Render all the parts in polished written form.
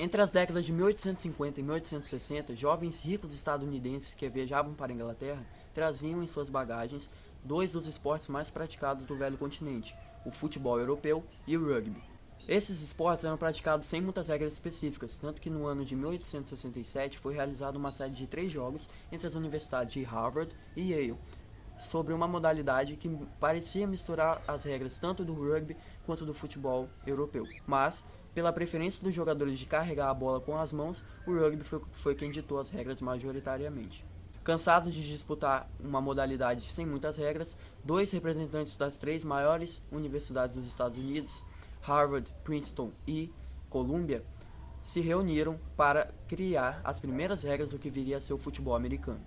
Entre as décadas de 1850 e 1860, jovens ricos estadunidenses que viajavam para a Inglaterra traziam em suas bagagens dois dos esportes mais praticados do velho continente, o futebol europeu e o rugby. Esses esportes eram praticados sem muitas regras específicas, tanto que no ano de 1867 foi realizada uma série de 3 jogos entre as universidades de Harvard e Yale, sobre uma modalidade que parecia misturar as regras tanto do rugby quanto do futebol europeu. Mas, pela preferência dos jogadores de carregar a bola com as mãos, o rugby foi quem ditou as regras majoritariamente. Cansados de disputar uma modalidade sem muitas regras, dois representantes das 3 maiores universidades dos Estados Unidos, Harvard, Princeton e Columbia, se reuniram para criar as primeiras regras do que viria a ser o futebol americano.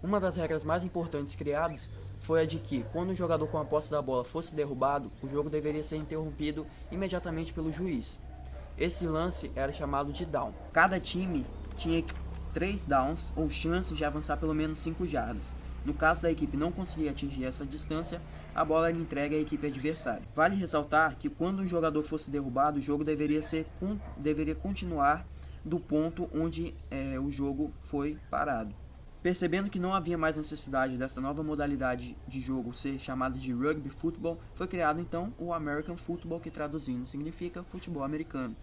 Uma das regras mais importantes criadas foi a de que, quando o jogador com a posse da bola fosse derrubado, o jogo deveria ser interrompido imediatamente pelo juiz. Esse lance era chamado de down. Cada time tinha 3 downs ou chances de avançar pelo menos 5 jardas. No caso da equipe não conseguir atingir essa distância, a bola era entregue à equipe adversária. Vale ressaltar que quando um jogador fosse derrubado, o jogo deveria continuar do ponto onde o jogo foi parado. Percebendo que não havia mais necessidade dessa nova modalidade de jogo ser chamada de Rugby Football, foi criado então o American Football, que traduzindo significa futebol americano.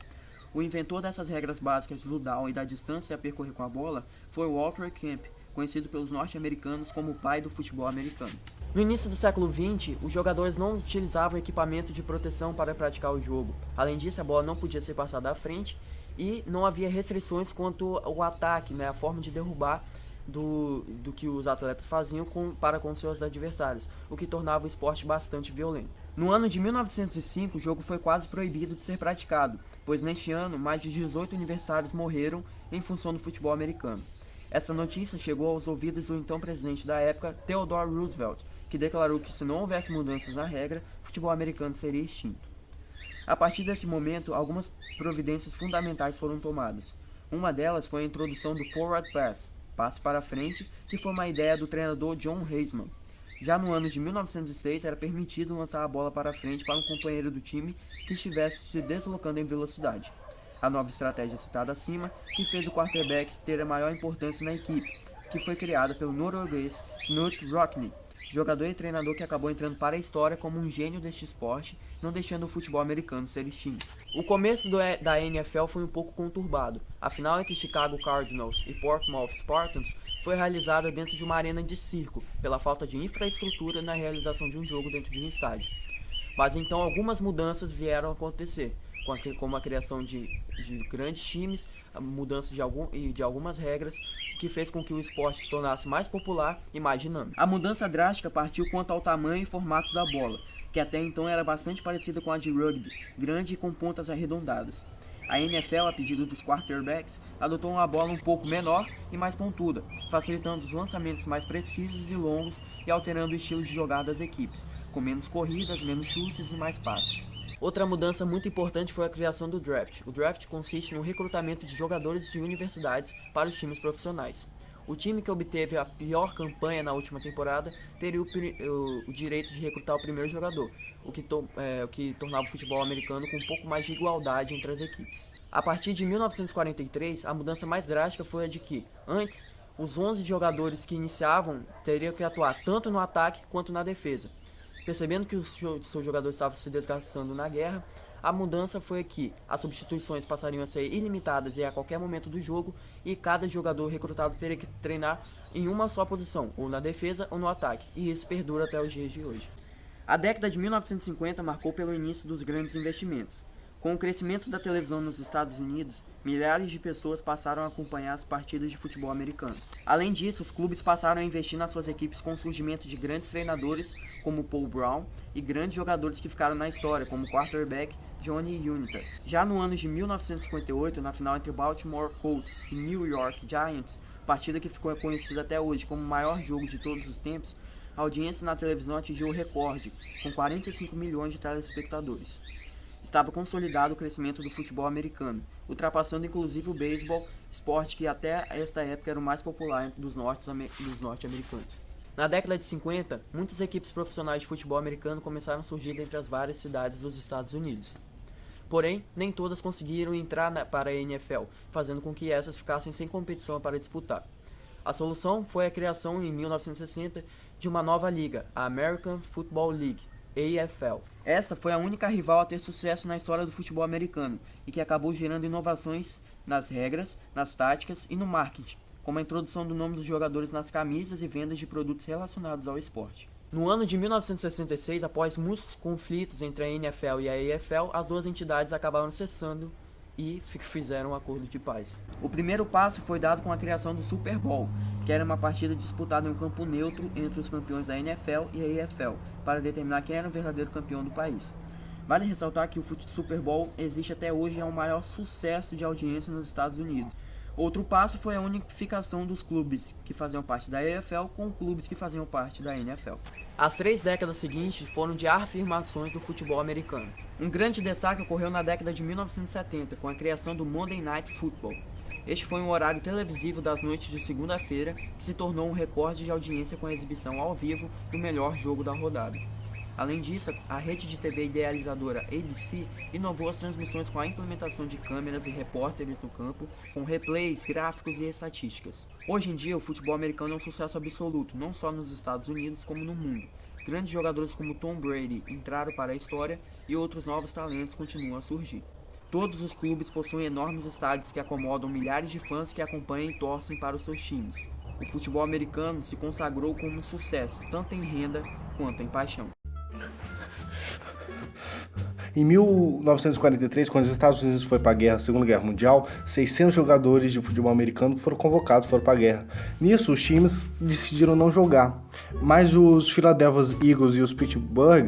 O inventor dessas regras básicas do down e da distância a percorrer com a bola foi Walter Camp, conhecido pelos norte-americanos como o pai do futebol americano. No início do século XX, os jogadores não utilizavam equipamento de proteção para praticar o jogo. Além disso, a bola não podia ser passada à frente e não havia restrições quanto ao ataque, a forma de derrubar do que os atletas faziam para com seus adversários, o que tornava o esporte bastante violento. No ano de 1905, o jogo foi quase proibido de ser praticado, pois neste ano mais de 18 universitários morreram em função do futebol americano. Essa notícia chegou aos ouvidos do então presidente da época, Theodore Roosevelt, que declarou que se não houvesse mudanças na regra, o futebol americano seria extinto. A partir desse momento, algumas providências fundamentais foram tomadas. Uma delas foi a introdução do forward pass, passe para frente, que foi uma ideia do treinador John Heisman. Já no ano de 1906, era permitido lançar a bola para frente para um companheiro do time que estivesse se deslocando em velocidade. A nova estratégia citada acima, que fez o quarterback ter a maior importância na equipe, que foi criada pelo norueguês Knut Rockne, jogador e treinador que acabou entrando para a história como um gênio deste esporte, não deixando o futebol americano ser extinto. O começo da NFL foi um pouco conturbado. A final entre Chicago Cardinals e Portsmouth Spartans foi realizada dentro de uma arena de circo, pela falta de infraestrutura na realização de um jogo dentro de um estádio. Mas então algumas mudanças vieram a acontecer, como a criação de grandes times, a mudança de algumas regras, que fez com que o esporte se tornasse mais popular e mais dinâmico. A mudança drástica partiu quanto ao tamanho e formato da bola, que até então era bastante parecida com a de rugby, grande e com pontas arredondadas. A NFL, a pedido dos quarterbacks, adotou uma bola um pouco menor e mais pontuda, facilitando os lançamentos mais precisos e longos e alterando o estilo de jogada das equipes, com menos corridas, menos chutes e mais passes. Outra mudança muito importante foi a criação do draft. O draft consiste no recrutamento de jogadores de universidades para os times profissionais. O time que obteve a pior campanha na última temporada teria o direito de recrutar o primeiro jogador, o que tornava o futebol americano com um pouco mais de igualdade entre as equipes. A partir de 1943, a mudança mais drástica foi a de que, antes, os 11 jogadores que iniciavam teriam que atuar tanto no ataque quanto na defesa. Percebendo que os seus jogadores estavam se desgastando na guerra, a mudança foi que as substituições passariam a ser ilimitadas e a qualquer momento do jogo, e cada jogador recrutado teria que treinar em uma só posição, ou na defesa ou no ataque, e isso perdura até os dias de hoje. A década de 1950 marcou pelo início dos grandes investimentos. Com o crescimento da televisão nos Estados Unidos, milhares de pessoas passaram a acompanhar as partidas de futebol americano. Além disso, os clubes passaram a investir nas suas equipes com o surgimento de grandes treinadores como Paul Brown e grandes jogadores que ficaram na história, como o quarterback Johnny Unitas. Já no ano de 1958, na final entre Baltimore Colts e New York Giants, partida que ficou conhecida até hoje como o maior jogo de todos os tempos, a audiência na televisão atingiu o recorde, com 45 milhões de telespectadores. Estava consolidado o crescimento do futebol americano, ultrapassando inclusive o beisebol, esporte que até esta época era o mais popular dos norte-americanos. Na década de 50, muitas equipes profissionais de futebol americano começaram a surgir entre as várias cidades dos Estados Unidos. Porém, nem todas conseguiram entrar para a NFL, fazendo com que essas ficassem sem competição para disputar. A solução foi a criação em 1960 de uma nova liga, a American Football League, AFL. Esta foi a única rival a ter sucesso na história do futebol americano e que acabou gerando inovações nas regras, nas táticas e no marketing, como a introdução do nome dos jogadores nas camisas e vendas de produtos relacionados ao esporte. No ano de 1966, após muitos conflitos entre a NFL e a AFL, as duas entidades acabaram cessando e fizeram um acordo de paz. O primeiro passo foi dado com a criação do Super Bowl, que era uma partida disputada em um campo neutro entre os campeões da NFL e a AFL, para determinar quem era o verdadeiro campeão do país. Vale ressaltar que o Super Bowl existe até hoje e é o maior sucesso de audiência nos Estados Unidos. Outro passo foi a unificação dos clubes que faziam parte da AFL com clubes que faziam parte da NFL. As 3 décadas seguintes foram de afirmações do futebol americano. Um grande destaque ocorreu na década de 1970, com a criação do Monday Night Football. Este foi um horário televisivo das noites de segunda-feira que se tornou um recorde de audiência com a exibição ao vivo do melhor jogo da rodada. Além disso, a rede de TV idealizadora ABC inovou as transmissões com a implementação de câmeras e repórteres no campo, com replays, gráficos e estatísticas. Hoje em dia, o futebol americano é um sucesso absoluto, não só nos Estados Unidos como no mundo. Grandes jogadores como Tom Brady entraram para a história e outros novos talentos continuam a surgir. Todos os clubes possuem enormes estádios que acomodam milhares de fãs que acompanham e torcem para os seus times. O futebol americano se consagrou como um sucesso, tanto em renda quanto em paixão. Em 1943, quando os Estados Unidos foi para a guerra, Segunda Guerra Mundial, 600 jogadores de futebol americano foram convocados, foram para a guerra. Nisso, os times decidiram não jogar, mas os Philadelphia Eagles e os Pittsburgh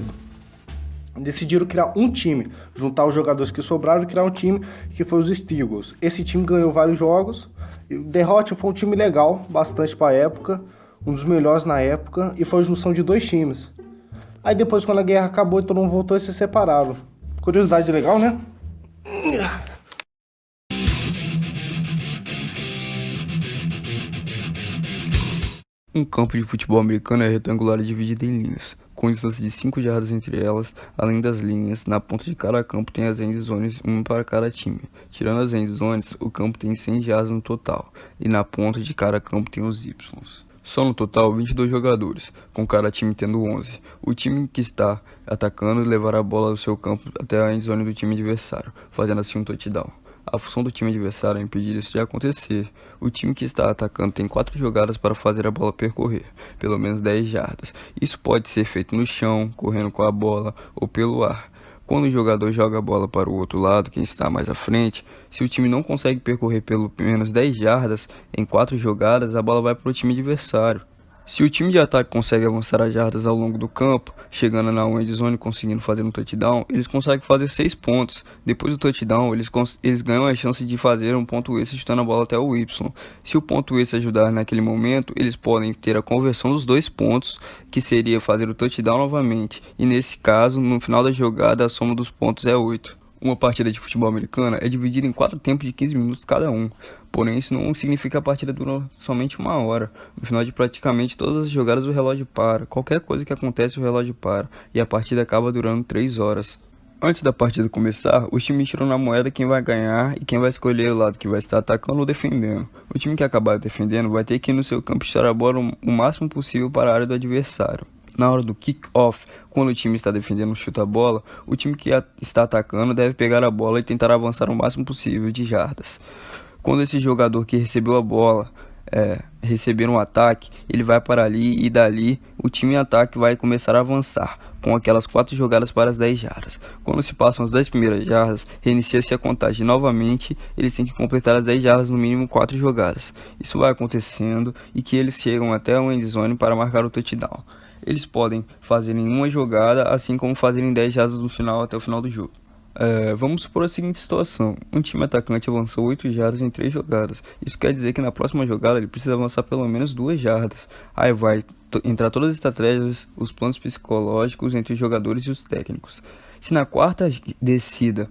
decidiram criar um time, juntar os jogadores que sobraram e criar um time que foi os Steelers. Esse time ganhou vários jogos, o Derrota foi um time legal, bastante para a época, um dos melhores na época, e foi a junção de 2 times. Aí depois, quando a guerra acabou, todo mundo voltou e se separaram. Curiosidade legal, né? Um campo de futebol americano é retangular e dividido em linhas, com distância de 5 jardas entre elas. Além das linhas, na ponta de cada campo tem as end zones, uma para cada time. Tirando as end zones, o campo tem 100 jardas no total, e na ponta de cada campo tem os Ys. São no total 22 jogadores, com cada time tendo 11. O time que está atacando levará a bola do seu campo até a endzone do time adversário, fazendo assim um touchdown. A função do time adversário é impedir isso de acontecer. O time que está atacando tem 4 jogadas para fazer a bola percorrer, pelo menos 10 jardas. Isso pode ser feito no chão, correndo com a bola ou pelo ar. Quando o jogador joga a bola para o outro lado, quem está mais à frente, se o time não consegue percorrer pelo menos 10 jardas em 4 jogadas, a bola vai para o time adversário. Se o time de ataque consegue avançar as jardas ao longo do campo, chegando na end zone e conseguindo fazer um touchdown, eles conseguem fazer 6 pontos. Depois do touchdown, eles ganham a chance de fazer um ponto extra chutando a bola até o Y. Se o ponto extra ajudar naquele momento, eles podem ter a conversão dos 2 pontos, que seria fazer o touchdown novamente. E nesse caso, no final da jogada, a soma dos pontos é 8. Uma partida de futebol americana é dividida em 4 tempos de 15 minutos cada um. Porém, isso não significa que a partida dura somente 1 hora. No final de praticamente todas as jogadas, o relógio para. Qualquer coisa que acontece, o relógio para. E a partida acaba durando 3 horas. Antes da partida começar, os times tiram na moeda quem vai ganhar e quem vai escolher o lado que vai estar atacando ou defendendo. O time que acabar defendendo vai ter que ir no seu campo e chutar a bola o máximo possível para a área do adversário. Na hora do kick-off, quando o time está defendendo chuta a bola, o time que está atacando deve pegar a bola e tentar avançar o máximo possível de jardas. Quando esse jogador que recebeu a bola receber um ataque, ele vai para ali e dali o time em ataque vai começar a avançar, com aquelas 4 jogadas para as 10 jardas. Quando se passam as 10 primeiras jardas, reinicia-se a contagem novamente, eles têm que completar as 10 jardas no mínimo 4 jogadas. Isso vai acontecendo e que eles chegam até o end zone para marcar o touchdown. Eles podem fazer em uma jogada, assim como fazer em 10 jardas no final até o final do jogo. Vamos supor a seguinte situação: um time atacante avançou 8 jardas em 3 jogadas. Isso quer dizer que na próxima jogada ele precisa avançar pelo menos 2 jardas. Aí vai entrar todas as estratégias, os planos psicológicos entre os jogadores e os técnicos. Se na quarta descida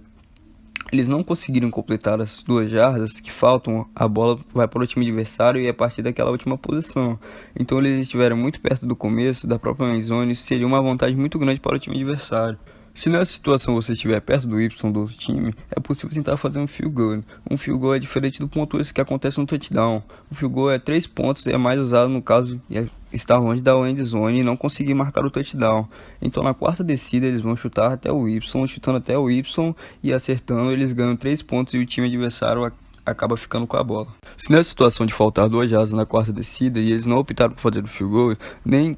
eles não conseguiram completar as 2 jardas que faltam, a bola vai para o time adversário e é a partir daquela última posição. Então eles estiveram muito perto do começo da própria end zone, isso seria uma vantagem muito grande para o time adversário. Se nessa situação você estiver perto do Y do outro time, é possível tentar fazer um field goal. Um field goal é diferente do ponto extra que acontece no touchdown. O field goal é 3 pontos e é mais usado no caso de estar longe da end zone e não conseguir marcar o touchdown. Então na quarta descida eles vão chutar até o Y, chutando até o Y e acertando, eles ganham 3 pontos e o time adversário acaba ficando com a bola. Se nessa situação de faltar 2 jardas na quarta descida e eles não optaram por fazer o field goal, nem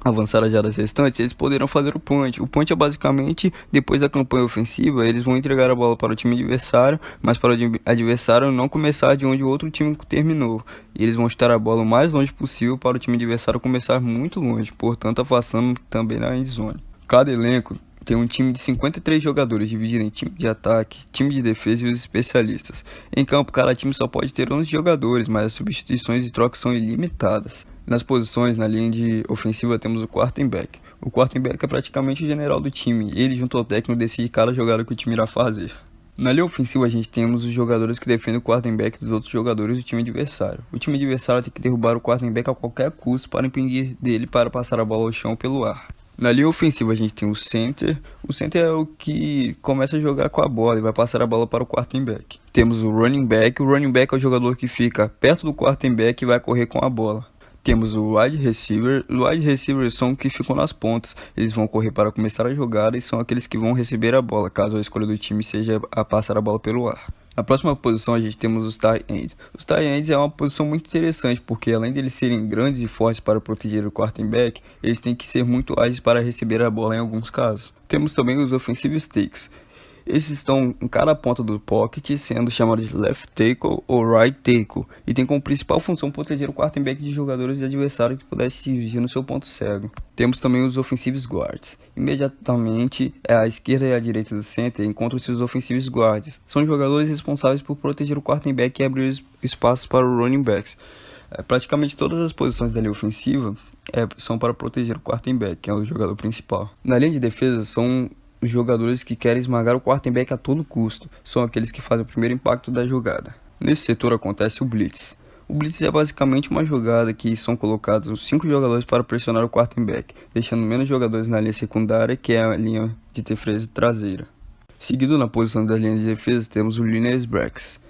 avançar as jardas restantes, eles poderão fazer o punch. O punch é basicamente, depois da campanha ofensiva, eles vão entregar a bola para o time adversário, mas para o adversário não começar de onde o outro time terminou. E eles vão chutar a bola o mais longe possível para o time adversário começar muito longe, portanto afastando também na end zone. Cada elenco tem um time de 53 jogadores dividido em time de ataque, time de defesa e os especialistas. Em campo, cada time só pode ter 11 jogadores, mas as substituições e trocas são ilimitadas. Nas posições, na linha de ofensiva, temos o quarterback. O quarterback é praticamente o general do time. Ele, junto ao técnico, decide cada jogada que o time irá fazer. Na linha ofensiva, a gente temos os jogadores que defendem o quarterback dos outros jogadores do time adversário. O time adversário tem que derrubar o quarterback a qualquer custo para impedir dele para passar a bola ao chão pelo ar. Na linha ofensiva a gente tem o center. O center é o que começa a jogar com a bola e vai passar a bola para o quarterback. Temos o running back. O running back é o jogador que fica perto do quarterback e vai correr com a bola. Temos o wide receiver. Os wide receivers são os que ficam nas pontas. Eles vão correr para começar a jogada e são aqueles que vão receber a bola, caso a escolha do time seja a passar a bola pelo ar. Na próxima posição a gente temos os tight ends. Os tight ends é uma posição muito interessante, porque além de eles serem grandes e fortes para proteger o quarterback, eles têm que ser muito ágeis para receber a bola em alguns casos. Temos também os offensive sticks. Esses estão em cada ponta do pocket, sendo chamados de left tackle ou right tackle, e tem como principal função proteger o quarterback de jogadores de adversário que pudessem se dirigir no seu ponto cego. Temos também os offensive guards. Imediatamente à esquerda e à direita do center encontram-se os offensive guards. São jogadores responsáveis por proteger o quarterback e abrir espaços para os running backs. Praticamente todas as posições da linha ofensiva são para proteger o quarterback, que é o jogador principal. Na linha de defesa são os jogadores que querem esmagar o quarterback a todo custo. São aqueles que fazem o primeiro impacto da jogada. Nesse setor acontece o blitz. O blitz é basicamente uma jogada que são colocados 5 jogadores para pressionar o quarterback, deixando menos jogadores na linha secundária, que é a linha de defesa traseira. Seguido na posição da linha de defesa temos os linebackers.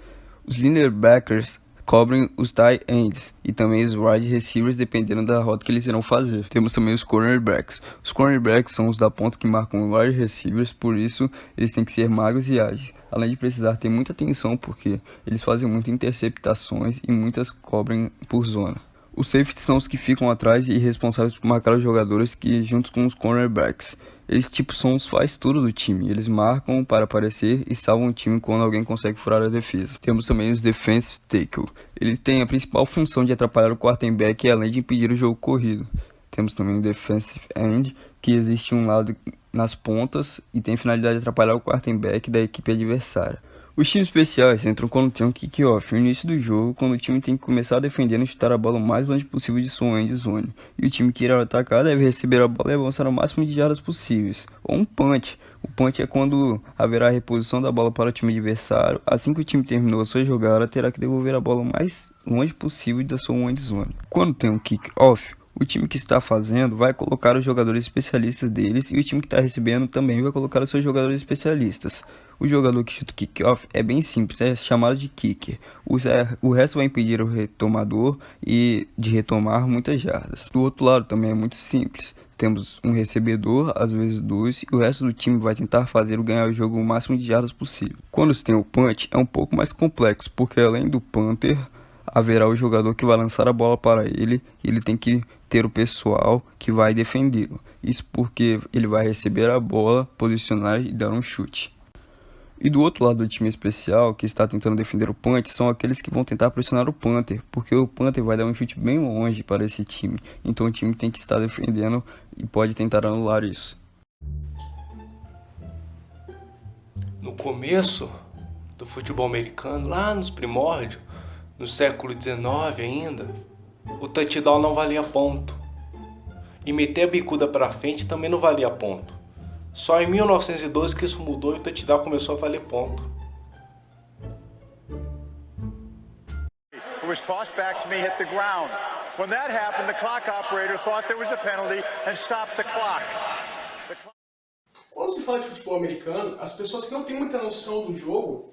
Os linebackers cobrem os tight ends e também os wide receivers, dependendo da rota que eles irão fazer. Temos também os cornerbacks. Os cornerbacks são os da ponta que marcam os wide receivers, por isso eles têm que ser magros e ágeis, além de precisar ter muita atenção, porque eles fazem muitas interceptações e muitas cobrem por zona. Os safeties são os que ficam atrás e responsáveis por marcar os jogadores que, juntos com os cornerbacks, eles são os faz-tudo do time. Eles marcam para aparecer e salvam o time quando alguém consegue furar a defesa. Temos também os defensive tackle. Ele tem a principal função de atrapalhar o quarterback, além de impedir o jogo corrido. Temos também o defensive end, que existe um lado nas pontas e tem a finalidade de atrapalhar o quarterback da equipe adversária. Os times especiais entram quando tem um kick-off, no início do jogo, quando o time tem que começar defendendo e chutar a bola o mais longe possível de sua end zone. E o time que irá atacar deve receber a bola e avançar o máximo de jardas possíveis. Ou um punch. O punch é quando haverá a reposição da bola para o time adversário. Assim que o time terminou a sua jogada, terá que devolver a bola o mais longe possível da sua end zone. Quando tem um kick-off, o time que está fazendo vai colocar os jogadores especialistas deles e o time que está recebendo também vai colocar os seus jogadores especialistas. O jogador que chuta o kick-off é bem simples, é chamado de kicker. O resto vai impedir o retomador de retomar muitas jardas. Do outro lado também é muito simples. Temos um recebedor, às vezes 2, e o resto do time vai tentar fazer ganhar o jogo o máximo de jardas possível. Quando se tem o punch, é um pouco mais complexo, porque além do punter, haverá o jogador que vai lançar a bola para ele e ele tem que ter o pessoal que vai defendê-lo. Isso porque ele vai receber a bola, posicionar e dar um chute. E do outro lado do time especial, que está tentando defender o punch, são aqueles que vão tentar pressionar o punter, porque o punter vai dar um chute bem longe para esse time. Então o time tem que estar defendendo e pode tentar anular isso. No começo do futebol americano, lá nos primórdios, no século XIX ainda, o touchdown não valia ponto. E meter a bicuda para frente também não valia ponto. Só em 1912 que isso mudou e o touchdown começou a valer ponto. It was tossed back to me, hit the ground. When that happened, the clock operator thought there was a penalty and stopped the clock. Quando se fala de futebol americano, as pessoas que não têm muita noção do jogo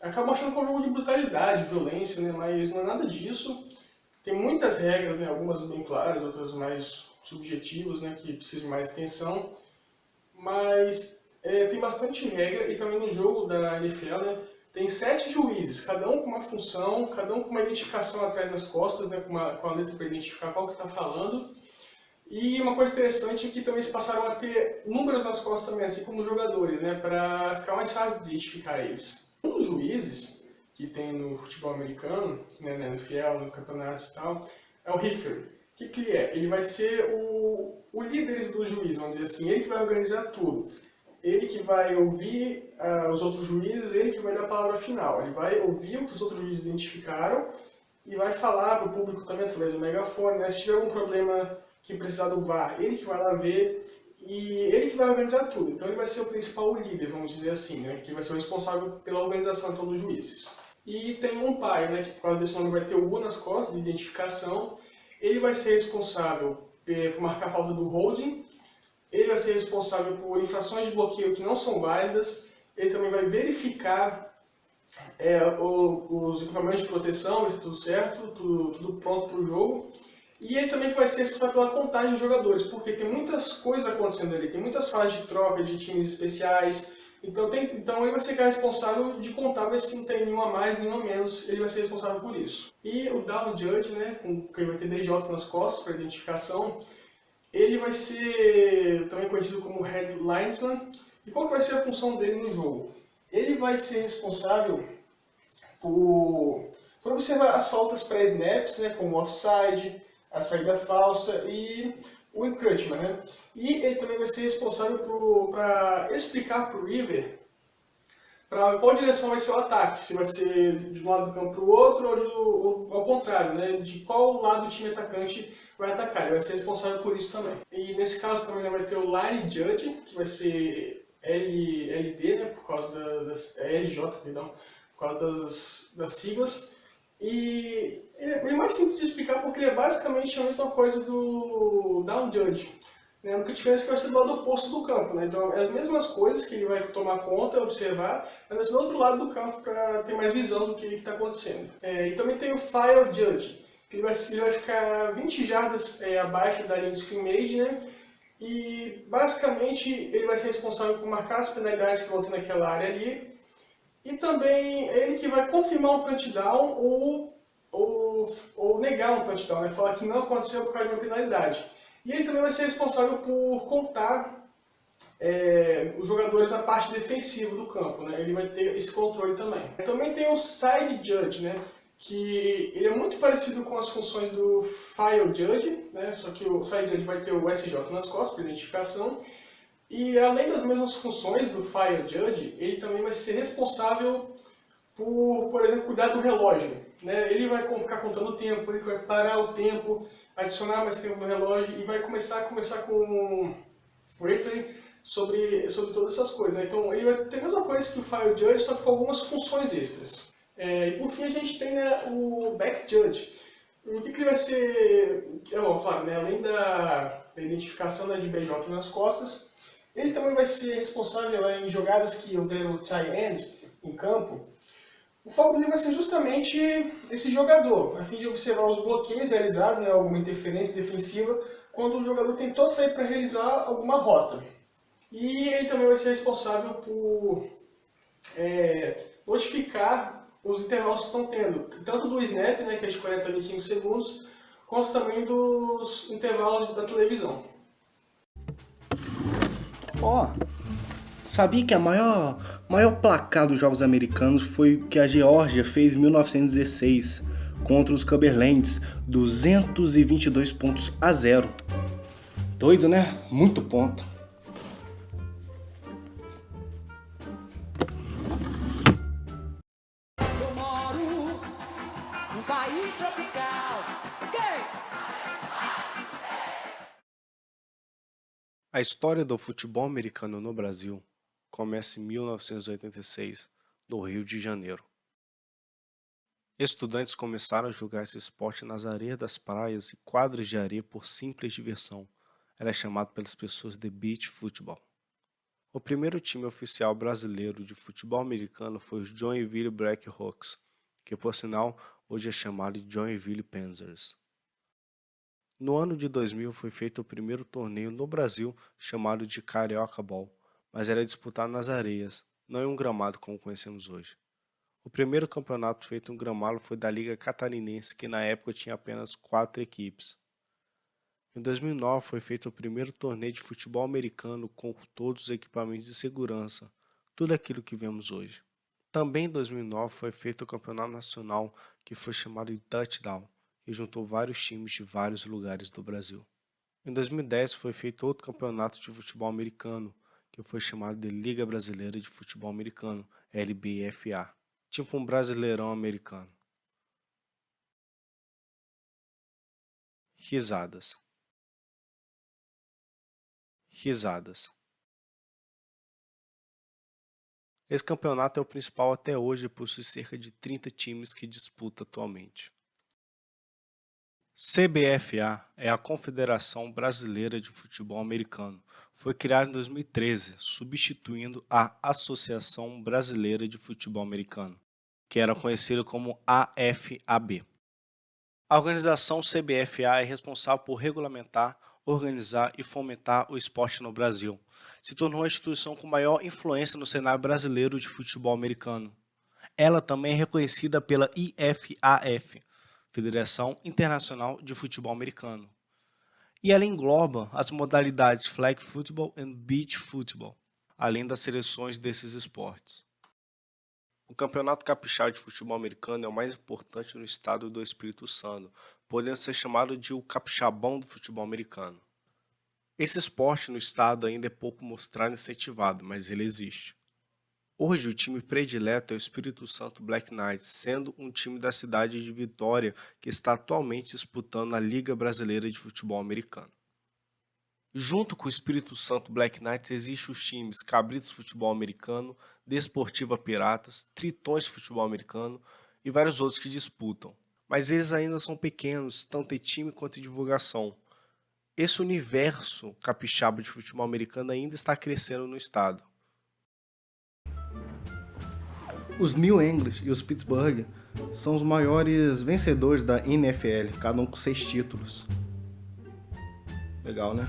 acabam achando que é um jogo de brutalidade, violência, né? Mas não é nada disso. Tem muitas regras, né? Algumas bem claras, outras mais subjetivas, né? Que precisam de mais atenção. Mas tem bastante regra e também no jogo da NFL, né? Tem 7 juízes, cada um com uma função, cada um com uma identificação atrás das costas, né? Com a letra para identificar qual que está falando. E uma coisa interessante é que também se passaram a ter números nas costas também, assim como os jogadores, né? Para ficar mais fácil de identificar eles. Um dos juízes que tem no futebol americano, né, na NFL, no campeonato e tal, é o referee. O que ele é? Ele vai ser o líder dos juízes, vamos dizer assim, ele que vai organizar tudo. Ele que vai ouvir os outros juízes, ele que vai dar a palavra final. Ele vai ouvir o que os outros juízes identificaram e vai falar para o público também através do megafone, né? Se tiver algum problema que precisar do VAR, ele que vai lá ver e ele que vai organizar tudo. Então ele vai ser o principal líder, vamos dizer assim, né? Que vai ser o responsável pela organização então, dos juízes. E tem um umpire, né? Que por causa desse nome vai ter o U nas costas, de identificação. Ele vai ser responsável por marcar a falta do holding. Ele vai ser responsável por infrações de bloqueio que não são válidas. Ele também vai verificar os equipamentos de proteção, ver se tudo certo, tudo pronto para o jogo. E ele também vai ser responsável pela contagem de jogadores, porque tem muitas coisas acontecendo ali, tem muitas fases de troca de times especiais. Então ele vai ser responsável de contar, ver se não tem nenhum a mais, nenhum a menos, ele vai ser responsável por isso. E o Down Judge, né, que ele vai ter DJ nas costas para identificação, ele vai ser também conhecido como Head Linesman. E qual que vai ser a função dele no jogo? Ele vai ser responsável por observar as faltas pré-snaps, né, como o offside, a saída falsa e o encroachment, né? E ele também vai ser responsável para explicar para o River para qual direção vai ser o ataque, se vai ser de um lado do campo para o outro ou ao contrário, né? De qual lado o time atacante vai atacar, ele vai ser responsável por isso também. E nesse caso também vai ter o Line Judge, que vai ser LD, né? Por causa das LJ, perdão, por causa das siglas. E ele é mais simples de explicar porque ele é basicamente a mesma coisa do Down Judge. Né? A única diferença é que vai ser do lado oposto do campo. Né? Então, é as mesmas coisas que ele vai tomar conta, observar, mas vai ser do outro lado do campo para ter mais visão do que está acontecendo. E também tem o Fire Judge, que ele vai ficar 20 jardas abaixo da linha de scrimmage, né? E basicamente ele vai ser responsável por marcar as penalidades que vão ter naquela área ali. E também ele que vai confirmar um touchdown ou negar um touchdown, né? Falar que não aconteceu por causa de uma penalidade. E ele também vai ser responsável por contar os jogadores na parte defensiva do campo, né? Ele vai ter esse controle também. Também tem o Side Judge, né? Que ele é muito parecido com as funções do File Judge, né? Só que o Side Judge vai ter o SJ nas costas para identificação. E além das mesmas funções do Fire Judge, ele também vai ser responsável por exemplo, cuidar do relógio. Né? Ele vai ficar contando o tempo, ele vai parar o tempo, adicionar mais tempo no relógio e vai começar com o referee sobre todas essas coisas. Né? Então ele vai ter a mesma coisa que o Fire Judge, só que com algumas funções extras. E por fim a gente tem, né, o Back Judge. O que ele vai ser, claro, né, além da identificação, né, de BJ nas costas, ele também vai ser responsável em jogadas que houver o tie end em campo. O foco dele vai ser justamente esse jogador, a fim de observar os bloqueios realizados, né, alguma interferência defensiva, quando o jogador tentou sair para realizar alguma rota. E ele também vai ser responsável por notificar os intervalos que estão tendo, tanto do snap, né, que é de 40 a 25 segundos, quanto também dos intervalos da televisão. Sabia que a maior placar dos Jogos Americanos foi o que a Geórgia fez em 1916 contra os Cumberlands, 222-0. Doido, né? Muito ponto. Eu moro num país tropical. Ok? A história do futebol americano no Brasil começa em 1986, no Rio de Janeiro. Estudantes começaram a jogar esse esporte nas areias das praias e quadras de areia por simples diversão. Era chamado pelas pessoas de beach football. O primeiro time oficial brasileiro de futebol americano foi os Joinville Blackhawks, que por sinal hoje é chamado de Joinville Panthers. No ano de 2000 foi feito o primeiro torneio no Brasil chamado de Carioca Ball, mas era disputado nas areias, não em um gramado como conhecemos hoje. O primeiro campeonato feito em gramado foi da Liga Catarinense, que na época tinha apenas 4 equipes. Em 2009 foi feito o primeiro torneio de futebol americano com todos os equipamentos de segurança, tudo aquilo que vemos hoje. Também em 2009 foi feito o campeonato nacional, que foi chamado de Touchdown, e juntou vários times de vários lugares do Brasil. Em 2010 foi feito outro campeonato de futebol americano, que foi chamado de Liga Brasileira de Futebol Americano, LBFA, tipo um Brasileirão americano. Risadas. Esse campeonato é o principal até hoje e possui cerca de 30 times que disputa atualmente. CBFA é a Confederação Brasileira de Futebol Americano. Foi criada em 2013, substituindo a Associação Brasileira de Futebol Americano, que era conhecida como AFAB. A organização CBFA é responsável por regulamentar, organizar e fomentar o esporte no Brasil. Se tornou a instituição com maior influência no cenário brasileiro de futebol americano. Ela também é reconhecida pela IFAF, Federação Internacional de Futebol Americano. E ela engloba as modalidades Flag Football e Beach Football, além das seleções desses esportes. O Campeonato Capixaba de Futebol Americano é o mais importante no estado do Espírito Santo, podendo ser chamado de o Capixabão do futebol americano. Esse esporte no estado ainda é pouco mostrado e incentivado, mas ele existe. Hoje o time predileto é o Espírito Santo Black Knights, sendo um time da cidade de Vitória que está atualmente disputando a Liga Brasileira de Futebol Americano. Junto com o Espírito Santo Black Knights existem os times Cabritos Futebol Americano, Desportiva Piratas, Tritões Futebol Americano e vários outros que disputam. Mas eles ainda são pequenos, tanto em time quanto em divulgação. Esse universo capixaba de futebol americano ainda está crescendo no estado. Os New England e os Pittsburgh são os maiores vencedores da NFL, cada um com 6 títulos. Legal, né?